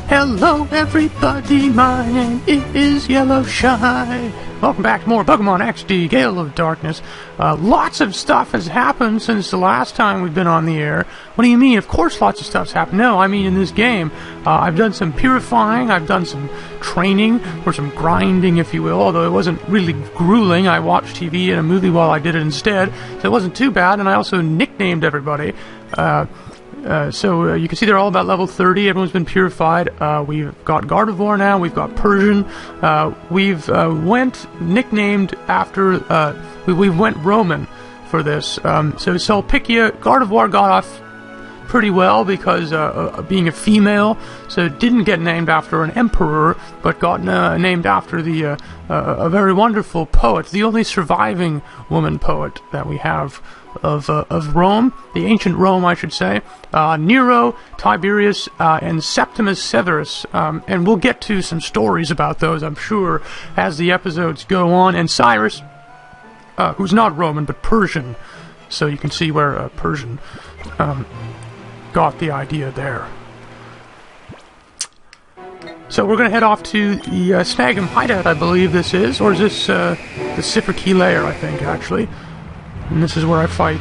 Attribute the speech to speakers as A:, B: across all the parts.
A: Hello everybody, my name is Yellow Shy. Welcome back to more Pokemon XD, Gale of Darkness. Lots of stuff has happened since the last time we've been on the air. What do you mean? Of course lots of stuff's happened. No, I mean in this game. I've done some purifying, I've done some training, or some grinding if you will, although it wasn't really grueling. I watched TV and a movie while I did it instead, so it wasn't too bad, and I also nicknamed everybody. So you can see they're all about level 30. Everyone's been purified. We've got Gardevoir now. We've got Persian. We've went nicknamed after. We went Roman for this. So Sulpicia, Gardevoir got off pretty well because being a female, so it didn't get named after an emperor, but got named after the a very wonderful poet, the only surviving woman poet that we have of Rome, the ancient Rome, I should say. Nero, Tiberius, and Septimus Severus, and we'll get to some stories about those, I'm sure, as the episodes go on. And Cyrus, who's not Roman but Persian, so you can see where Persian got the idea there. So we're going to head off to the Snag'em hideout, I believe this is, or is this the Sifriki lair, I think, actually. And this is where I fight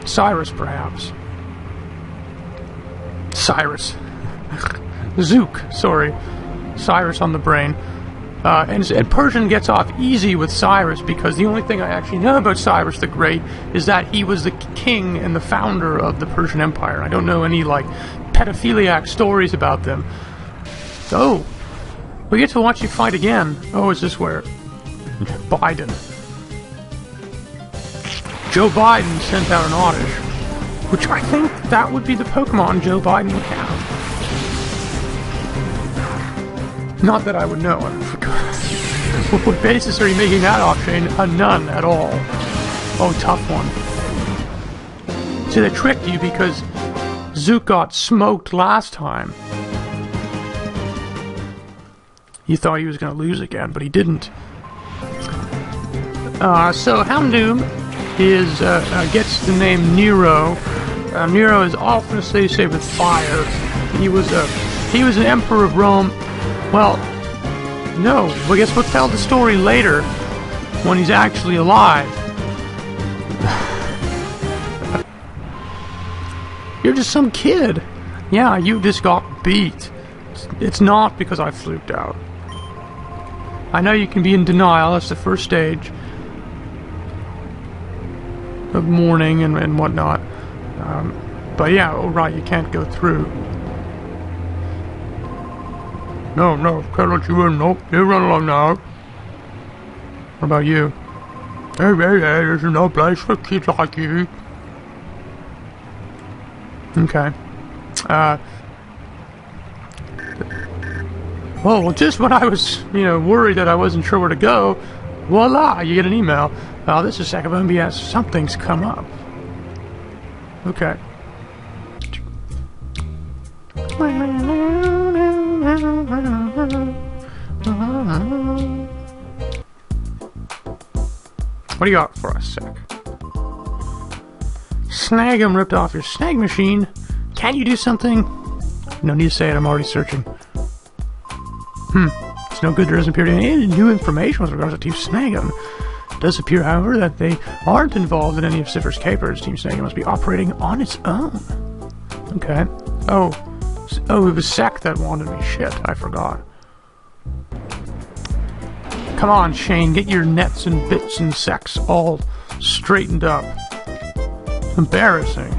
A: Cyrus, perhaps. Cyrus. Zook, sorry. Cyrus on the brain. And Persian gets off easy with Cyrus because the only thing I actually know about Cyrus the Great is that he was the king and the founder of the Persian Empire. I don't know any, like, pedophiliac stories about them. Oh, we get to watch you fight again. Oh, is this where? Biden. Joe Biden sent out an Oddish, which I think that would be the Pokemon Joe Biden would have. Not that I would know. What basis are you making that off, Shane? None at all. Oh, tough one. See, they tricked you because Zook got smoked last time. You thought he was going to lose again, but he didn't. So Houndoom gets the name Nero. Nero is often associated with fire. He was an emperor of Rome. Well, no. I guess we'll tell the story later when he's actually alive. You're just some kid. Yeah, you just got beat. It's not because I fluked out. I know you can be in denial. That's the first stage of mourning and whatnot. But yeah, oh right, you can't go through. No, can't let you in. Nope, you run along now. What about you? Hey, there's no place for kids like you. Okay. Well, just when I was, worried that I wasn't sure where to go, voila, you get an email. Oh, this is Second MBS. Something's come up. Okay. What do you got for us, Sec? Snag'em ripped off your snag machine. Can you do something? No need to say it, I'm already searching. It's no good there doesn't appear to be any new information with regards to Team Snag'em. It does appear, however, that they aren't involved in any of Cipher's capers. Team Snag'em must be operating on its own. Okay. Oh, it was Sec that wanted me. Shit, I forgot. Come on, Shane, get your nets and bits and secs all straightened up. Embarrassing.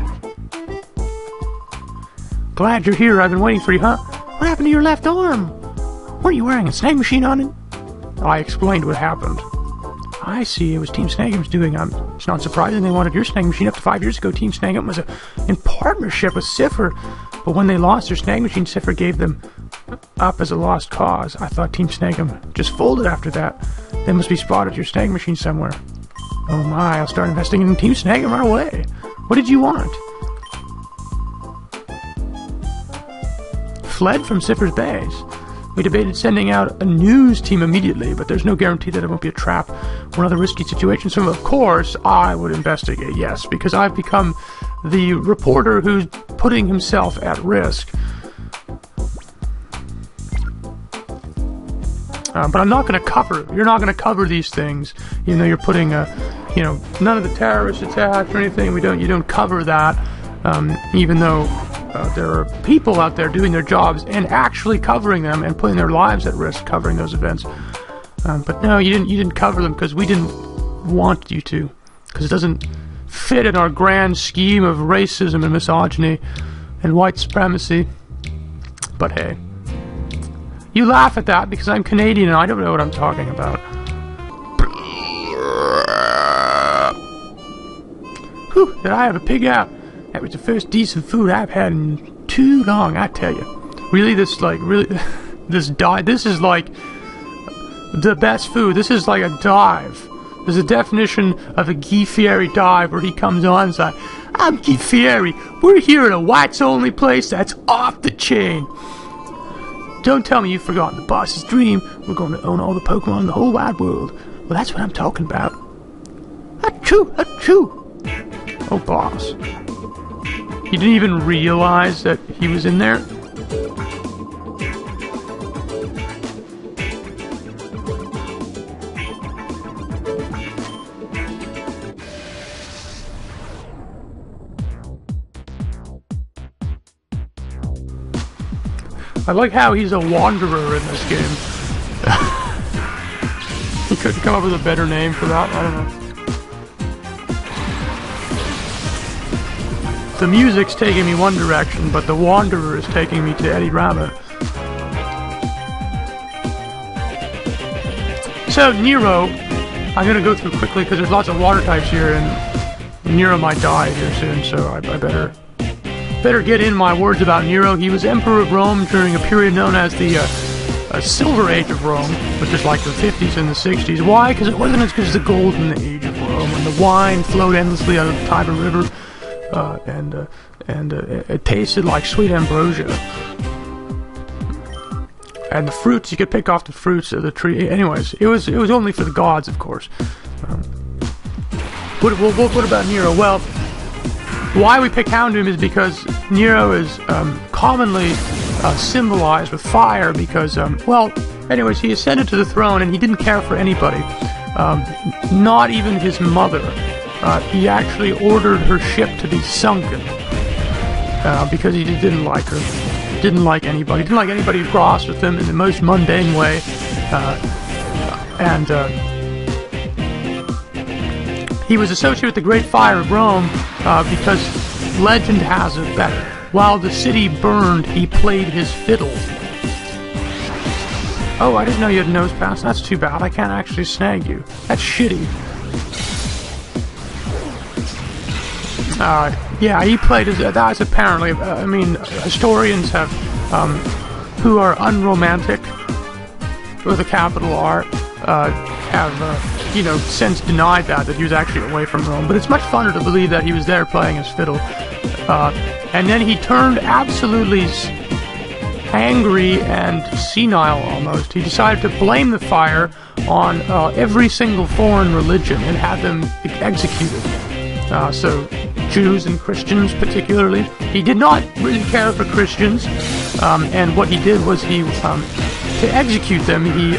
A: Glad you're here. I've been waiting for you, huh? What happened to your left arm? Weren't you wearing a snag machine on it? I explained what happened. I see, it was Team Snag'em's doing. It's not surprising they wanted your snag machine. Up to 5 years ago, Team Snag'em was in partnership with Cipher. But when they lost their snag machine, Cipher gave them up as a lost cause. I thought Team Snag'em just folded after that. They must be spotted your snag machine somewhere. Oh my, I'll start investing in Team Snag'em right away. What did you want? Fled from Cipher's base. We debated sending out a news team immediately, but there's no guarantee that it won't be a trap or another risky situation. So, of course, I would investigate, yes, because I've become the reporter who's putting himself at risk. But I'm not going to cover. You're not going to cover these things. You're putting none of the terrorist attacks or anything. You don't cover that. Even though there are people out there doing their jobs and actually covering them and putting their lives at risk covering those events. But no, you didn't cover them because we didn't want you to, because it doesn't fit in our grand scheme of racism and misogyny and white supremacy. But hey, you laugh at that because I'm Canadian and I don't know what I'm talking about. Whew, did I have a pig out? That was the first decent food I've had in too long, I tell you. Really, this is like the best food. This is like a dive. There's a definition of a Guy Fieri dive where he comes on and says, I'm Guy Fieri. We're here at a whites-only place that's off the chain. Don't tell me you've forgotten the boss's dream. We're going to own all the Pokémon in the whole wide world. Well, that's what I'm talking about. Achoo! Achoo! Oh, boss. You didn't even realize that he was in there? I like how he's a wanderer in this game. He couldn't come up with a better name for that? I don't know. The music's taking me one direction, but the wanderer is taking me to Eddie Rabbit. So, Nero, I'm going to go through quickly because there's lots of water types here, and Nero might die here soon, so I better get in my words about Nero. He was emperor of Rome during a period known as the Silver Age of Rome, which is like the 50s and the 60s. Why? Because it wasn't as good as the Golden Age of Rome, when the wine flowed endlessly out of the Tiber River, and it tasted like sweet ambrosia. And the fruits, you could pick off the fruits of the tree. Anyways, it was only for the gods, of course. What about Nero? Well, why we pick Houndoom is because Nero is commonly symbolized with fire because, anyways, he ascended to the throne and he didn't care for anybody, not even his mother. He actually ordered her ship to be sunken because he didn't like her, didn't like anybody who crossed with him in the most mundane way, and he was associated with the Great Fire of Rome because legend has it that while the city burned, he played his fiddle. Oh, I didn't know you had nose pass. That's too bad. I can't actually snag you. That's shitty. Yeah, he played his... That's apparently... historians have... who are unromantic, with a capital R, have, since denied that he was actually away from Rome. But it's much funner to believe that he was there playing his fiddle. And then he turned absolutely angry and senile almost. He decided to blame the fire on every single foreign religion and had them executed. So Jews and Christians particularly. He did not really care for Christians, and what he did was to execute them, he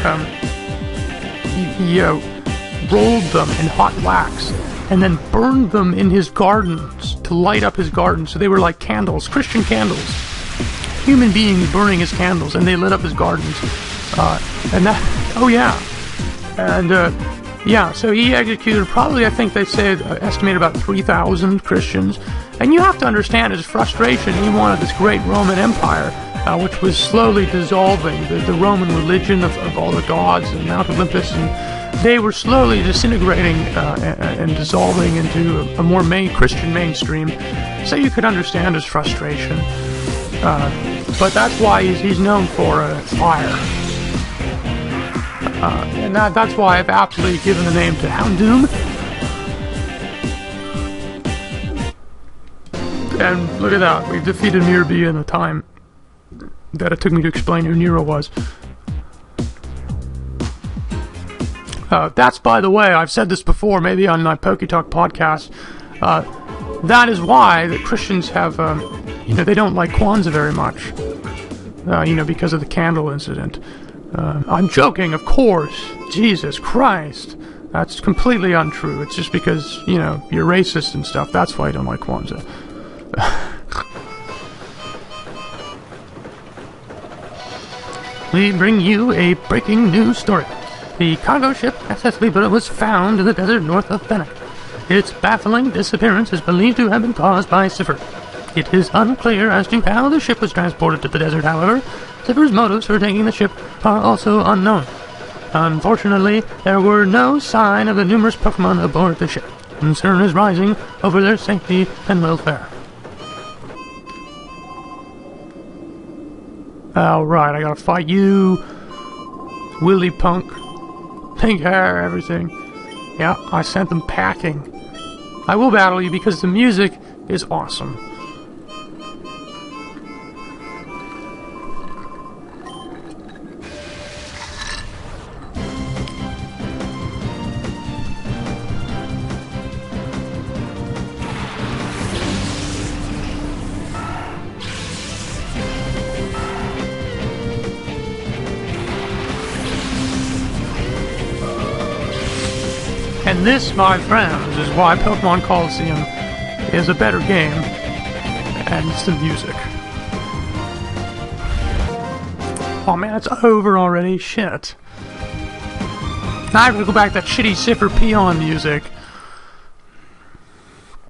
A: rolled them in hot wax and then burned them in his gardens to light up his garden. So they were like candles, Christian candles. Human beings burning his candles, and they lit up his gardens. So he executed probably, I think they say, estimated about 3,000 Christians. And you have to understand his frustration. He wanted this great Roman Empire, which was slowly dissolving, the Roman religion of all the gods and Mount Olympus, and they were slowly disintegrating and dissolving into a more Christian mainstream. So you could understand his frustration. But that's why he's known for fire. And that's why I've aptly given the name to Houndoom. And look at that, we've defeated Mirby in the time that it took me to explain who Nero was. That's, by the way, I've said this before, maybe on my PokeTalk podcast, that is why the Christians have, they don't like Kwanzaa very much, because of the candle incident. I'm joking, of course. Jesus Christ. That's completely untrue. It's just because, you know, you're racist and stuff. That's why I don't like Kwanzaa. We bring you a breaking news story. The cargo ship SS Libra was found in the desert north of Fennec. Its baffling disappearance is believed to have been caused by Cipher. It is unclear as to how the ship was transported to the desert, however. Cipher's motives for taking the ship are also unknown. Unfortunately, there were no sign of the numerous Pokémon aboard the ship. Concern is rising over their safety and welfare. Alright, I gotta fight you. Willy Punk. Pink hair, everything. Yeah, I sent them packing. I will battle you because the music is awesome. And this, my friends, is why Pokemon Coliseum is a better game, and it's the music. Oh man, it's over already, shit. Now I gotta go back to that shitty Cipher Peon music.